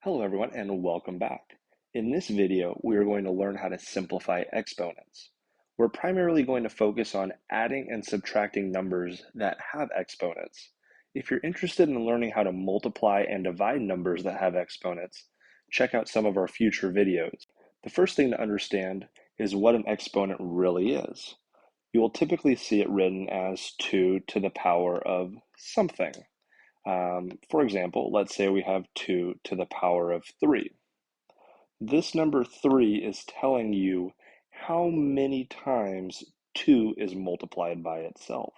Hello everyone and welcome back. In this video, we are going to learn how to simplify exponents. We're primarily going to focus on adding and subtracting numbers that have exponents. If you're interested in learning how to multiply and divide numbers that have exponents, check out some of our future videos. The first thing to understand is what an exponent really is. You will typically see it written as 2 to the power of something. For example, let's say we have 2 to the power of 3. This number 3 is telling you how many times 2 is multiplied by itself.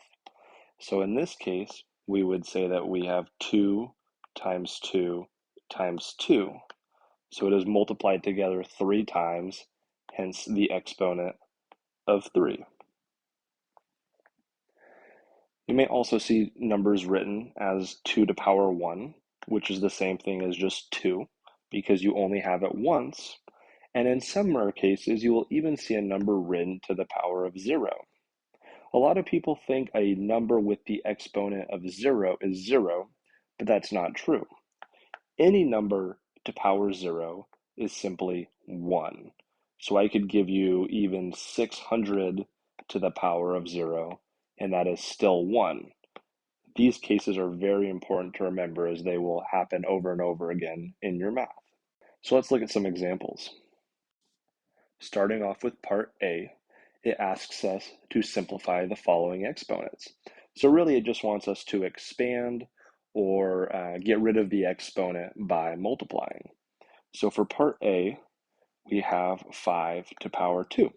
So in this case, we would say that we have 2 times 2 times 2. So it is multiplied together 3 times, hence the exponent of 3. You may also see numbers written as 2 to power 1, which is the same thing as just 2, because you only have it once. And in some rare cases, you will even see a number written to the power of 0. A lot of people think a number with the exponent of 0 is 0, but that's not true. Any number to power 0 is simply 1. So I could give you even 600 to the power of 0, and that is still 1. These cases are very important to remember as they will happen over and over again in your math. So let's look at some examples. Starting off with part A, it asks us to simplify the following exponents. So really it just wants us to expand or get rid of the exponent by multiplying. So for part A, we have 5 to power 2.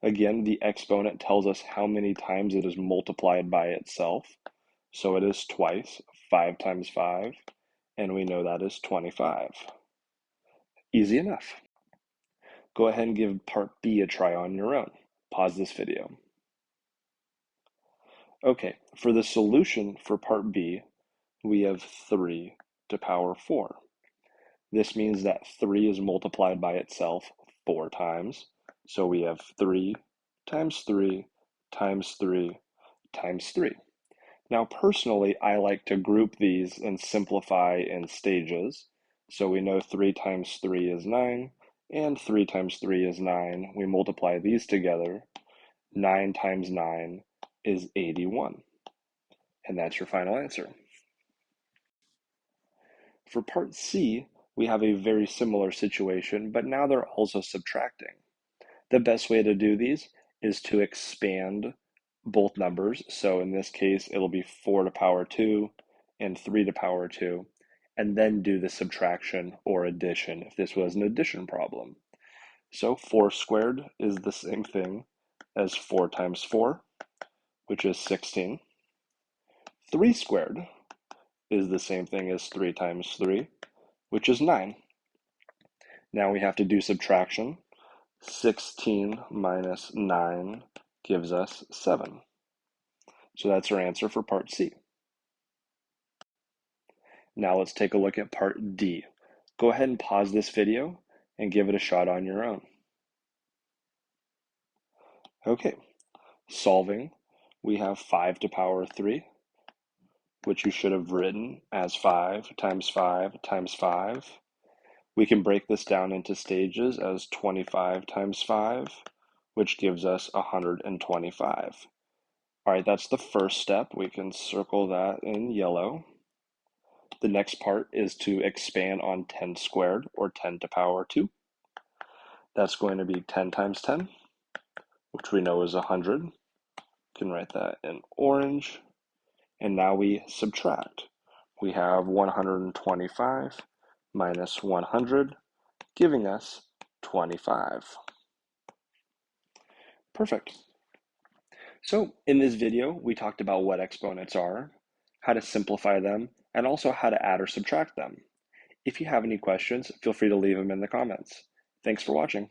Again, the exponent tells us how many times it is multiplied by itself. So it is twice, 5 times 5, and we know that is 25. Easy enough. Go ahead and give part B a try on your own. Pause this video. Okay, for the solution for part B, we have 3 to power 4. This means that 3 is multiplied by itself 4 times. So we have 3 times 3 times 3 times 3. Now, personally, I like to group these and simplify in stages. So we know 3 times 3 is 9, and 3 times 3 is 9. We multiply these together. 9 times 9 is 81. And that's your final answer. For part C, we have a very similar situation, but now they're also subtracting. The best way to do these is to expand both numbers. So in this case, it'll be 4 to power 2 and 3 to power 2, and then do the subtraction or addition if this was an addition problem. So 4 squared is the same thing as 4 times 4, which is 16. 3 squared is the same thing as 3 times 3, which is 9. Now we have to do subtraction. 16 minus 9 gives us 7. So that's our answer for part C. Now let's take a look at part D. Go ahead and pause this video and give it a shot on your own. Okay, solving, we have 5 to power 3, which you should have written as 5 times 5 times 5. We can break this down into stages as 25 times 5, which gives us 125. All right, that's the first step. We can circle that in yellow. The next part is to expand on 10 squared, or 10 to power 2. That's going to be 10 times 10, which we know is 100. You can write that in orange. And now we subtract. We have 125 minus 100, giving us 25. Perfect. So in this video, we talked about what exponents are, how to simplify them, and also how to add or subtract them. If you have any questions, feel free to leave them in the comments. Thanks for watching.